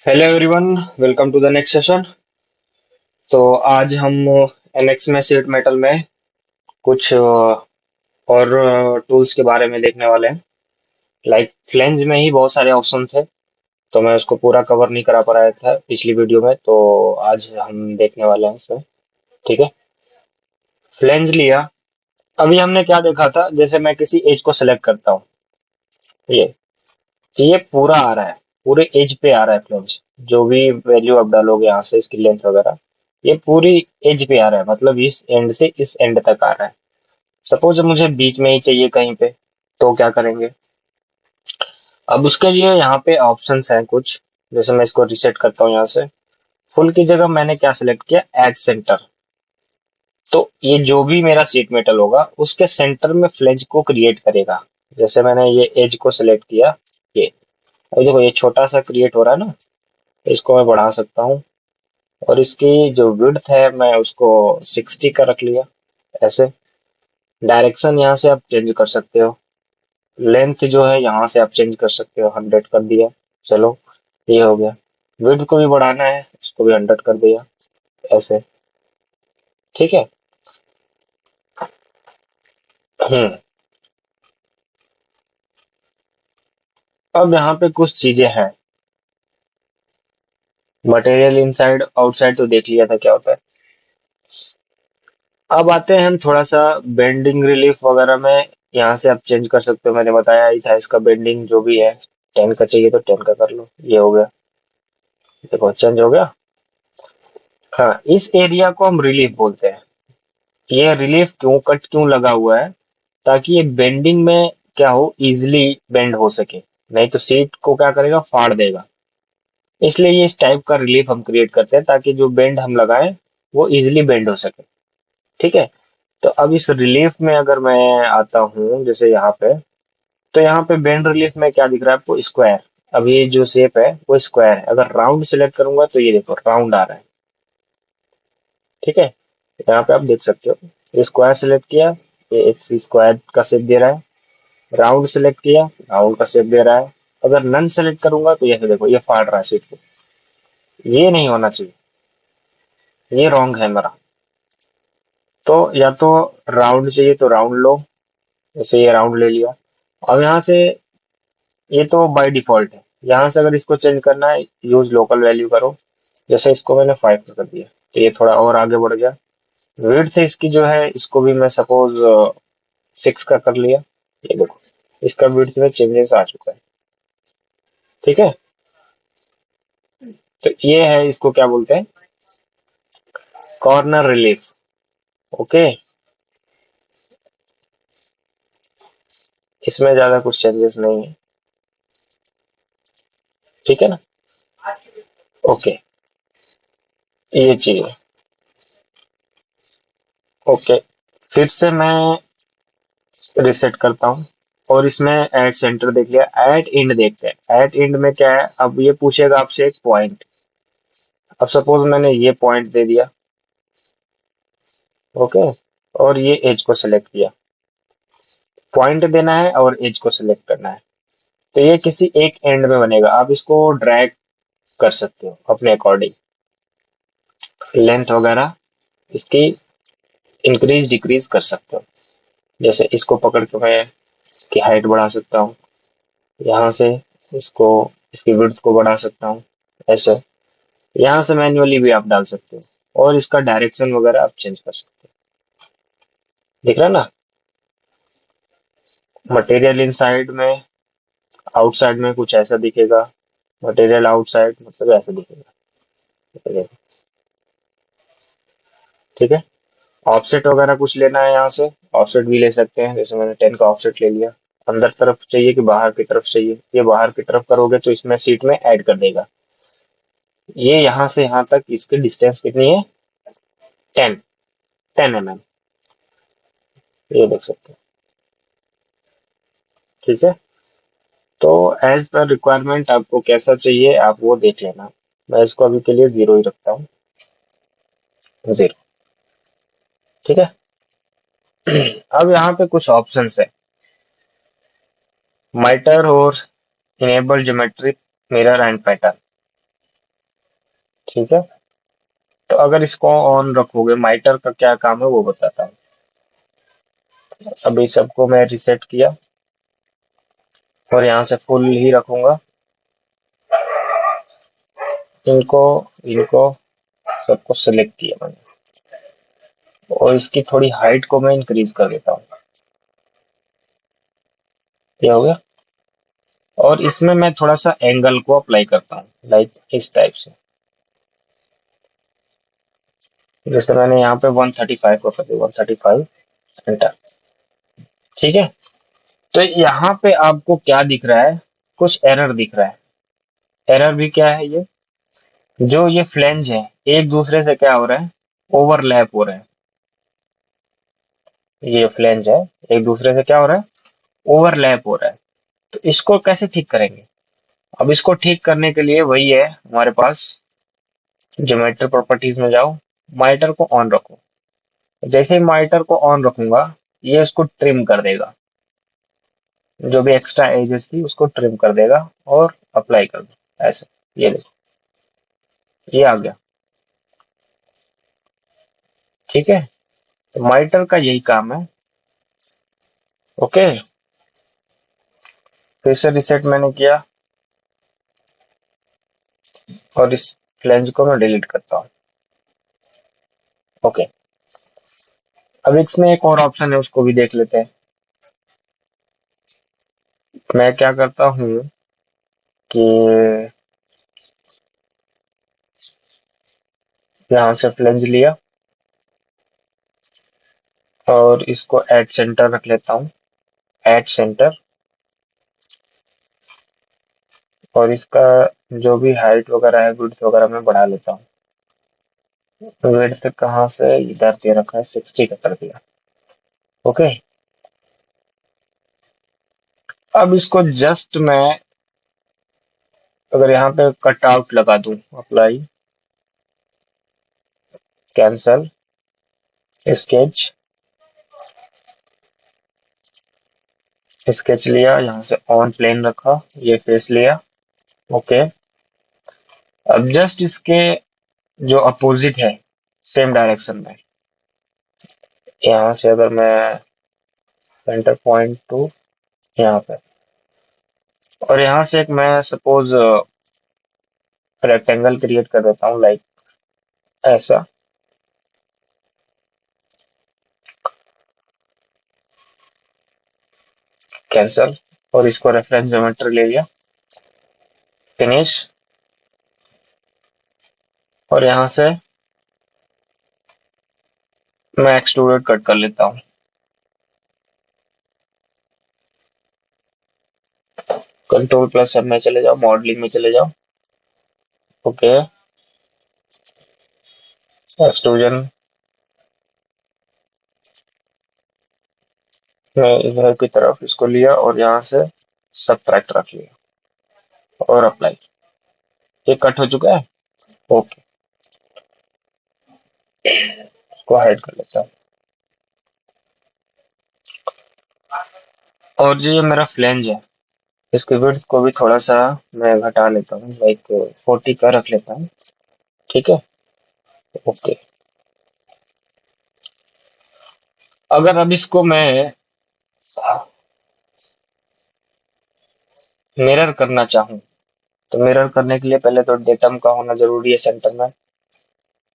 Hello everyone, welcome to the next session. तो आज हम एनएक्स में शीट मेटल में कुछ और टूल्स के बारे में देखने वाले हैं। लाइक फ्लेंज में ही बहुत सारे ऑप्शंस है, तो मैं उसको पूरा कवर नहीं करा पा रहा था पिछली वीडियो में, तो आज हम देखने वाले हैं इसमें। ठीक है, फ्लेंज लिया। अभी हमने क्या देखा था, जैसे मैं किसी एज को सेलेक्ट करता हूँ, ये तो ये पूरा आ रहा है, पूरे एज पे आ रहा है फ्लेंज। जो भी वैल्यू आप डालोगे यहाँ से, इसकी लेंथ वगैरह, ये पूरी एज पे आ रहा है, मतलब इस एंड से इस एंड तक आ रहा है। सपोज मुझे बीच में ही चाहिए कहीं पे, तो क्या करेंगे? अब उसके लिए यहाँ पे ऑप्शंस हैं कुछ। जैसे मैं इसको रिसेट करता हूँ यहाँ से, फुल की जगह मैंने क्या सिलेक्ट किया, एड सेंटर। तो ये जो भी मेरा शीट मेटल होगा उसके सेंटर में फ्लेज को क्रिएट करेगा। जैसे मैंने ये एज को सिलेक्ट किया, ये अब देखो ये छोटा सा क्रिएट हो रहा है ना, इसको मैं बढ़ा सकता हूँ। और इसकी जो विड्थ है मैं उसको 60 का रख लिया, ऐसे। डायरेक्शन यहाँ से आप चेंज कर सकते हो। लेंथ जो है यहाँ से आप चेंज कर सकते हो, 100 कर दिया। चलो, ये हो गया। विड्थ को भी बढ़ाना है, इसको भी 100 कर दिया, ऐसे। ठीक है। हम्म। अब यहाँ पे कुछ चीजें हैं। मटेरियल इनसाइड आउटसाइड तो देख लिया था क्या होता है। अब आते हैं हम थोड़ा सा बेंडिंग रिलीफ वगैरह में। यहाँ से आप चेंज कर सकते हो, मैंने बताया ही था इसका बेंडिंग जो भी है। 10 का चाहिए तो 10 का कर लो, ये हो गया। देखो चेंज हो गया। हाँ, इस एरिया को हम रिलीफ बोलते हैं। ये रिलीफ क्यों, कट क्यों लगा हुआ है? ताकि ये बेंडिंग में क्या हो, इजिली बेंड हो सके। नहीं तो सीट को क्या करेगा, फाड़ देगा। इसलिए ये इस टाइप का रिलीफ हम क्रिएट करते हैं, ताकि जो बेंड हम लगाएं वो इजिली बेंड हो सके। ठीक है। तो अब इस रिलीफ में अगर मैं आता हूँ, जैसे यहाँ पे, तो यहाँ पे बेंड रिलीफ में क्या दिख रहा है आपको, स्क्वायर। अब ये जो शेप है वो स्क्वायर है। अगर राउंड सिलेक्ट करूंगा तो ये देखो राउंड आ रहा है। ठीक है, यहाँ पे आप देख सकते हो, ये स्क्वायर सिलेक्ट किया, ये एक स्क्वायर का शेप दे रहा है। राउंड सेलेक्ट किया, राउंड का शेप दे रहा है। अगर नन सेलेक्ट करूंगा तो ये देखो, ये फाड़ रहा है शेप को। ये नहीं होना चाहिए, ये रॉन्ग है मेरा। तो या तो राउंड चाहिए तो राउंड लो, जैसे ये राउंड ले लिया। अब यहाँ से, ये तो बाय डिफॉल्ट है। यहाँ से अगर इसको चेंज करना है, यूज लोकल वैल्यू करो। जैसे इसको मैंने 5 कर दिया, तो ये थोड़ा और आगे बढ़ गया। विड्थ इसकी जो है, इसको भी मैं सपोज 6 का कर लिया। ये देखो, इसका विड्थ में चेंजेस आ चुका है। ठीक है। तो ये है, इसको क्या बोलते हैं, कॉर्नर रिलीफ। ओके, इसमें ज्यादा कुछ चेंजेस नहीं है। ठीक है ना। ओके, ये चीज है। ओके, फिर से मैं रिसेट करता हूँ। और इसमें ऐड सेंटर देख लिया, ऐड इंड देखते हैं। ऐड इंड में क्या है, अब ये पूछेगा आपसे एक पॉइंट। अब सपोज मैंने ये पॉइंट दे दिया। ओके, और ये एज को सिलेक्ट किया। पॉइंट देना है और एज को सिलेक्ट करना है, तो ये किसी एक एंड में बनेगा। आप इसको ड्रैग कर सकते हो अपने अकॉर्डिंग, लेंथ वगैरह इसकी इंक्रीज डिक्रीज कर सकते हो। जैसे इसको पकड़ के मैं इसकी हाइट बढ़ा सकता हूँ, यहाँ से इसको, इसकी विड्थ को बढ़ा सकता हूँ, ऐसे। यहाँ से मैन्युअली भी आप डाल सकते हो, और इसका डायरेक्शन वगैरह आप चेंज कर सकते हो। दिख रहा है ना। मटेरियल इनसाइड में, आउटसाइड में कुछ ऐसा दिखेगा। मटेरियल आउटसाइड मतलब ऐसा दिखेगा, ये देखो। ठीक है। ऑफसेट वगैरह कुछ लेना है, यहाँ से ऑफसेट भी ले सकते हैं। जैसे मैंने 10 का ऑफसेट ले लिया। अंदर तरफ चाहिए कि बाहर की तरफ चाहिए, ये बाहर की तरफ करोगे तो इसमें सीट में ऐड कर देगा। ये यहाँ से यहाँ तक इसकी डिस्टेंस कितनी है, 10, 10 mm। ये देख सकते हैं। ठीक है। तो एज पर रिक्वायरमेंट आपको कैसा चाहिए, आप वो देख लेना। मैं इसको अभी के लिए 0 ही रखता हूँ, 0। ठीक है। अब यहाँ पे कुछ ऑप्शंस है, माइटर और enable geometric mirror and pattern. ठीक है, तो अगर इसको ऑन रखोगे, माइटर का क्या काम है वो बताता हूँ। अभी सबको मैं रिसेट किया और यहाँ से फुल ही रखूंगा। इनको इनको सबको सिलेक्ट किया मैंने, और इसकी थोड़ी हाइट को मैं इंक्रीज कर देता हूँ। ये हो गया। और इसमें मैं थोड़ा सा एंगल को अप्लाई करता हूँ, लाइक इस टाइप से। जैसे मैंने यहाँ पे 135 को कर दिया, 135, एंटर। ठीक है, तो यहाँ पे आपको क्या दिख रहा है, कुछ एरर दिख रहा है। एरर भी क्या है, ये जो ये फ्लेंज है एक दूसरे से क्या हो रहा है, ओवरलैप हो रहा है। ये फ्लेंज है एक दूसरे से क्या हो रहा है, ओवरलैप हो रहा है। तो इसको कैसे ठीक करेंगे? अब इसको ठीक करने के लिए वही है हमारे पास, ज्योमेट्री प्रॉपर्टीज में जाओ, मॉनिटर को ऑन रखो। जैसे ही मॉनिटर को ऑन रखूंगा, ये इसको ट्रिम कर देगा, जो भी एक्स्ट्रा एजेस थी उसको ट्रिम कर देगा और अप्लाई कर दो ऐसे। ये देखो, ये आ गया। ठीक है, तो मॉनिटर का यही काम है। ओके, फिर से रिसेट मैंने किया और इस फ्लैंज को मैं डिलीट करता हूँ। ओके, अब इसमें एक और ऑप्शन है, उसको भी देख लेते हैं। मैं क्या करता हूँ कि यहाँ से फ्लैंज लिया और इसको एड सेंटर रख लेता हूँ, एड सेंटर। और इसका जो भी हाइट वगैरह है, विड्थ वगैरह मैं बढ़ा लेता हूँ। विड्थ कहाँ से, इधर दे रखा है 60 का कर दिया। ओके, अब इसको जस्ट मैं अगर यहाँ पे कट आउट लगा दूं, अप्लाई, कैंसल, स्केच, स्केच लिया, यहाँ से ऑन प्लेन रखा, ये फेस लिया। ओके, अब जस्ट इसके जो अपोजिट है, सेम डायरेक्शन में, यहाँ से अगर मैं सेंटर पॉइंट टू यहाँ पे, और यहाँ से एक मैं सपोज रेक्टेंगल क्रिएट कर देता हूँ, लाइक ऐसा, कैंसल, और इसको रेफरेंस ज्योमेट्री ले लिया, फिनिश। और यहाँ से मैं एक्सट्रूडेड कट कर लेता हूँ। कंट्रोल प्लस सब में चले जाओ, मॉडलिंग में चले जाओ। ओके, एक्सट्रूजन में इधर की तरफ इसको लिया और यहाँ से सबट्रैक्ट रख लिया और अप्लाई। ये कट हो चुका है। ओके, इसको हाइड कर लेता हूँ। और जो ये मेरा फ्लेंज है, इसकी विड्थ को भी थोड़ा सा मैं घटा लेता हूँ, लाइक 40 का रख लेता हूँ। ठीक है, ओके। अगर अब इसको मैं मिरर करना चाहूँ, तो मिरर करने के लिए पहले तो डेटम का होना जरूरी है सेंटर में।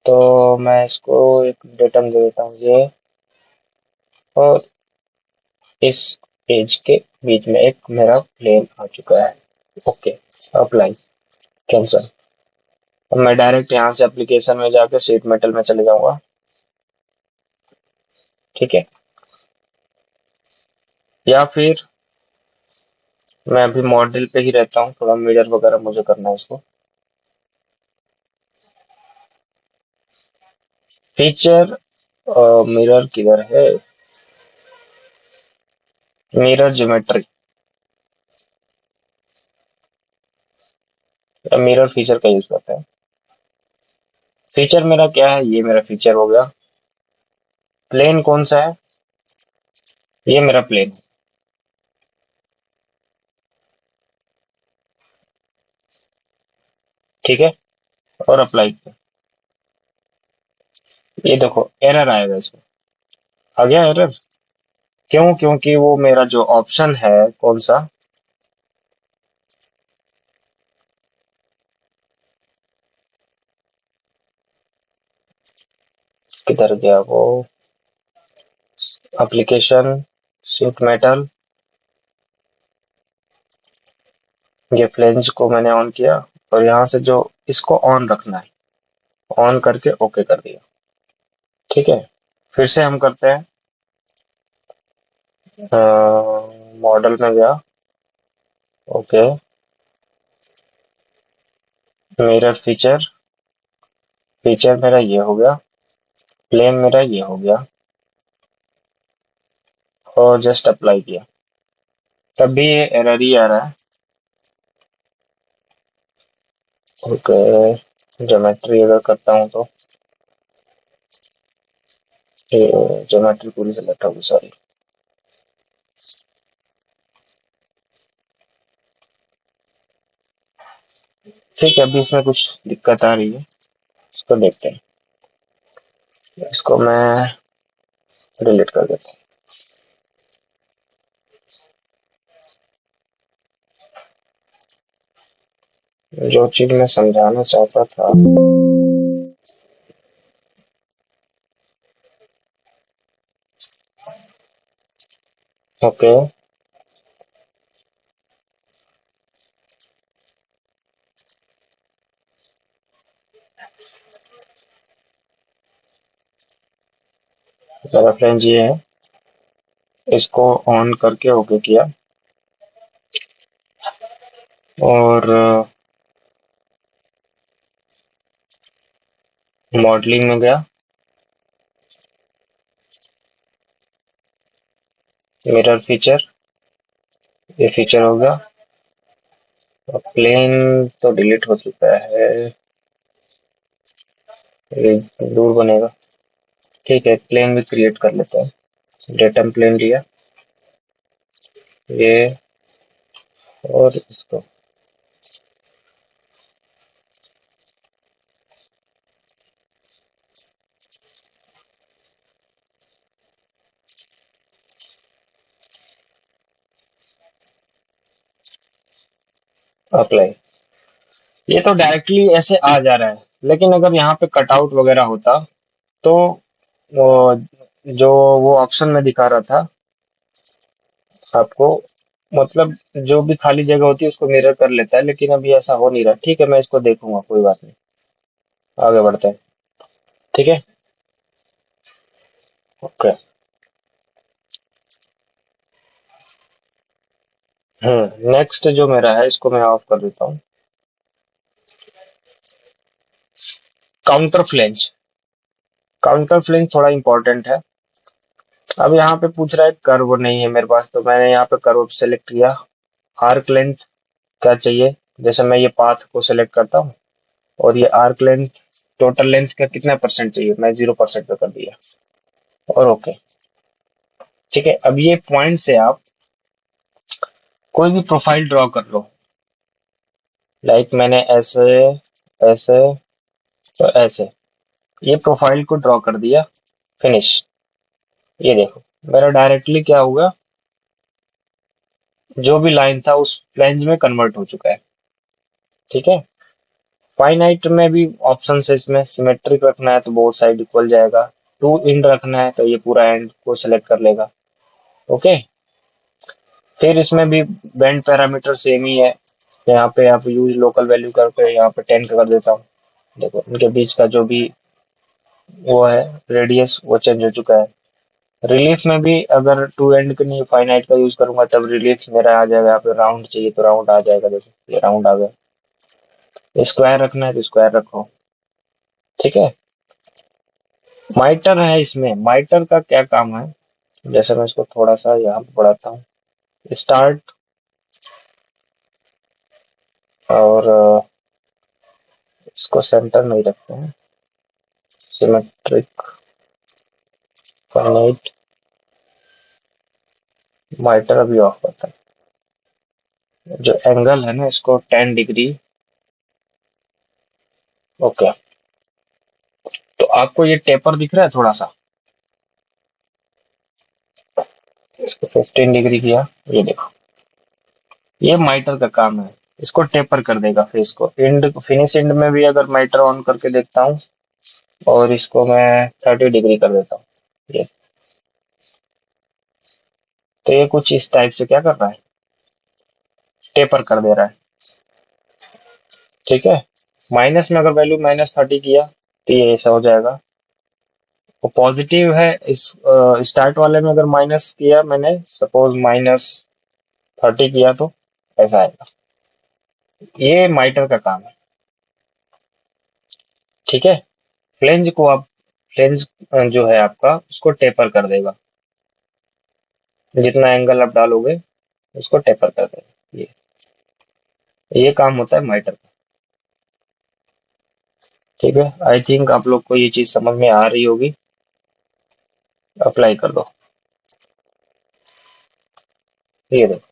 तो मैं इसको एक डेटम दे देता हूँ, ये, और इस पेज के बीच में एक मेरा प्लेन आ चुका है। Okay, apply, cancel. अब मैं डायरेक्ट यहाँ से एप्लीकेशन में जाकर शीट मेटल में चले जाऊंगा। ठीक है, या फिर मैं अभी मॉडल पे ही रहता हूँ, थोड़ा मिरर वगैरह मुझे करना है इसको। फीचर, मिरर किधर है, मिरर ज्योमेट्री, मिरर फीचर का यूज करते हैं। फीचर मेरा क्या है, ये मेरा फीचर हो गया। प्लेन कौन सा है, ये मेरा प्लेन। ठीक है, और अप्लाई किया। ये देखो एरर आएगा इसमें। आ गया एरर। क्यों? क्योंकि वो मेरा जो ऑप्शन है कौन सा, किधर गया वो, एप्लीकेशन, शीट मेटल, ये फ्लेंज को मैंने ऑन किया, और यहाँ से जो इसको ऑन रखना है, ऑन करके ओके कर दिया। ठीक है, फिर से हम करते हैं। मॉडल में गया, ओके, मिरर फीचर, फीचर मेरा ये हो गया, प्लेन मेरा ये हो गया, और जस्ट अप्लाई किया, तब भी ये एरर ही आ रहा है। ओके, ज्योमेट्री अगर करता हूँ तो ज्योमेट्री पूरी सेलेक्ट होगी, सॉरी। ठीक है, अभी इसमें कुछ दिक्कत आ रही है, इसको देखते हैं। इसको मैं डिलीट कर देता हूँ। जो चीज मैं समझाना चाहता था, ओके, रेफरेंस ये है, इसको ऑन करके ओके किया, और मॉडलिंग में गया, मिरर फीचर, ये फीचर हो गया, और प्लेन तो डिलीट हो चुका है, ये दूर बनेगा। ठीक है, प्लेन भी क्रिएट कर लेते हैं। डेटम प्लेन लिया, ये, और इसको अप्लाई। ये तो डायरेक्टली ऐसे आ जा रहा है, लेकिन अगर यहाँ पे कटआउट वगैरह होता तो वो जो वो ऑप्शन में दिखा रहा था आपको, मतलब जो भी खाली जगह होती है उसको मिरर कर लेता है, लेकिन अभी ऐसा हो नहीं रहा। ठीक है, मैं इसको देखूंगा, कोई बात नहीं, आगे बढ़ते हैं। ठीक है, ओके। नेक्स्ट जो मेरा है इसको मैं ऑफ कर देता हूँ। काउंटर फ्लेंज, काउंटर फ्लेंज थोड़ा इंपॉर्टेंट है। अब यहाँ पे पूछ रहा है कर्व नहीं है मेरे पास, तो मैंने यहाँ पे कर्व सेलेक्ट किया। आर्क लेंथ क्या चाहिए, जैसे मैं ये पाथ को सेलेक्ट करता हूँ, और ये आर्क लेंथ, टोटल लेंथ का कितना परसेंट चाहिए, मैं 0% पे कर दिया, और ओके। ठीक है, अब ये पॉइंट से आप कोई भी प्रोफाइल ड्रॉ कर लो, लाइक मैंने ऐसे, ऐसे, तो ऐसे ये प्रोफाइल को ड्रॉ कर दिया, फिनिश। ये देखो मेरा डायरेक्टली क्या हुआ, जो भी लाइन था उस फ्लेंज में कन्वर्ट हो चुका है। ठीक है, फाइनाइट में भी ऑप्शन है, इसमें सिमेट्रिक रखना है तो बोथ साइड इक्वल जाएगा, टू इंड रखना है तो ये पूरा एंड को सिलेक्ट कर लेगा। ओके, फिर इसमें भी बेंड पैरामीटर सेम ही है, यहाँ पे आप यूज लोकल वैल्यू करके यहाँ पे 10 कर देता हूँ। देखो इनके बीच का जो भी वो है रेडियस वो चेंज हो चुका है। रिलीफ में भी अगर टू एंड के नहीं फाइनाइट का यूज करूंगा तब रिलीफ मेरा आ जाएगा, यहाँ पे राउंड चाहिए तो राउंड आ जाएगा, देखो ये राउंड आ गया। स्क्वायर रखना है तो स्क्वायर रखो। ठीक है, माइटर है, इसमें माइटर का क्या काम है, जैसे मैं इसको थोड़ा सा यहाँ पे बढ़ाता हूँ, स्टार्ट, और इसको सेंटर नहीं रखते हैं, सिमेट्रिक फाइनाइट, माइटर अभी ऑफ करता है। जो एंगल है ना इसको 10 डिग्री ओके, तो आपको ये टेपर दिख रहा है थोड़ा सा, इसको 15 डिग्री किया, ये देखो, ये माइटर का काम है, इसको टेपर कर देगा फेस को। एंड फिनिश एंड में भी अगर माइटर ऑन करके देखता हूँ और इसको मैं 30 डिग्री कर देता हूँ, ये, तो ये कुछ इस टाइप से क्या कर रहा है, टेपर कर दे रहा है। ठीक है, माइनस में अगर वैल्यू -30 किया तो ये ऐसा हो जाएगा। वो पॉजिटिव है, इस स्टार्ट वाले में अगर माइनस किया मैंने, सपोज -30 किया, तो ऐसा आएगा। ये माइटर का काम है। ठीक है, फ्लेंज को आप, फ्लेंज जो है आपका, उसको टेपर कर देगा, जितना एंगल आप डालोगे उसको टेपर कर देगा। ये काम होता है माइटर का। ठीक है, आई थिंक आप लोग को ये चीज समझ में आ रही होगी। अप्लाई कर दो, ये देखो।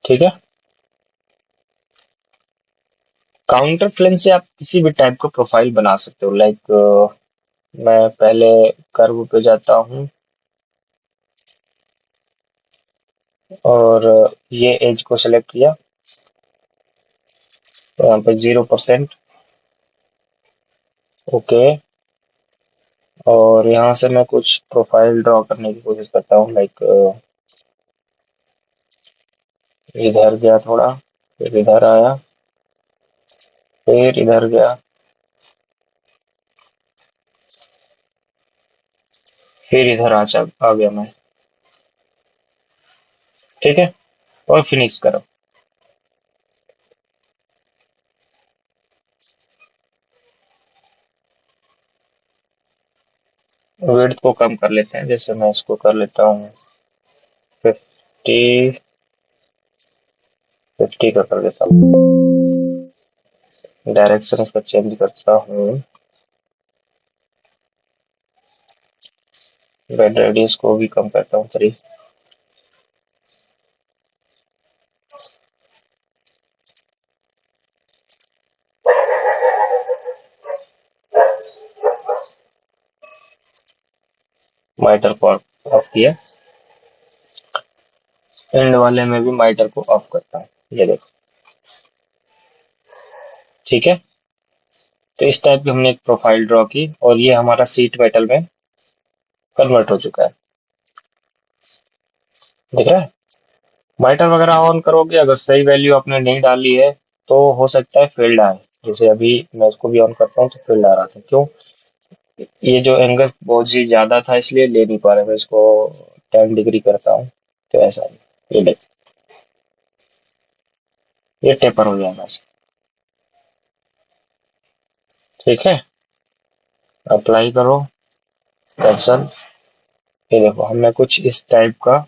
ठीक है, काउंटर फ्लेंज से आप किसी भी टाइप का प्रोफाइल बना सकते हो। लाइक मैं पहले कर्व पे जाता हूँ और ये एज को सेलेक्ट किया, तो यहाँ पे 0%। ओके, और यहाँ से मैं कुछ प्रोफाइल ड्रॉ करने की कोशिश करता हूँ। लाइक इधर गया थोड़ा, फिर इधर आया, फिर इधर गया, फिर इधर आ गया मैं। ठीक है, और फिनिश करो। विड्थ को कम कर लेते हैं, जैसे मैं इसको कर लेता हूँ 50, 50 का कर देता हूँ। डायरेक्शन इसका चेंज करता हूँ, बेड रेडियस को भी कम करता हूँ 3। माइटर को ऑफ किया, एंड वाले में भी माइटर को ऑफ करता हूँ, ये देखो। ठीक है, तो इस टाइप की हमने एक प्रोफाइल ड्रॉ की और ये हमारा सीट मेटल में कन्वर्ट हो चुका है। दिख रहा है, माइटर वगैरह ऑन करोगे, अगर सही वैल्यू आपने नहीं डाली है तो हो सकता है फेल्ड आए। जैसे अभी मैं इसको भी ऑन करता हूँ तो फेल्ड आ रहा था, क्यों, ये जो एंगल बहुत ही ज्यादा था इसलिए ले नहीं पा रहे। मैं इसको 10 डिग्री करता हूँ तो ऐसा है, ये देख, ये टेपर हो जाएगा। ठीक है, अप्लाई करो, कैंसल। ये देखो, हमने कुछ इस टाइप का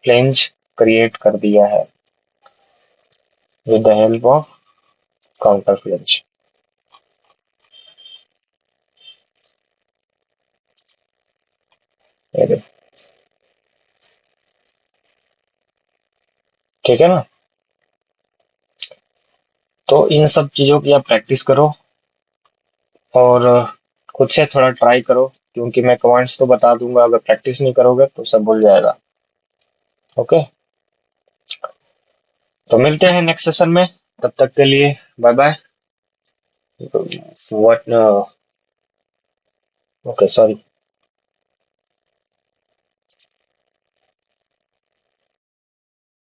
फ्लेंज क्रिएट कर दिया है with the help of counter flange. ये देखो, ठीक है ना। तो इन सब चीजों की आप प्रैक्टिस करो और खुद से थोड़ा ट्राई करो, क्योंकि मैं कमांड्स तो बता दूंगा, अगर प्रैक्टिस नहीं करोगे तो सब भूल जाएगा। ओके, तो मिलते हैं नेक्स्ट सेशन में, तब तक के लिए bye bye. What, okay sorry.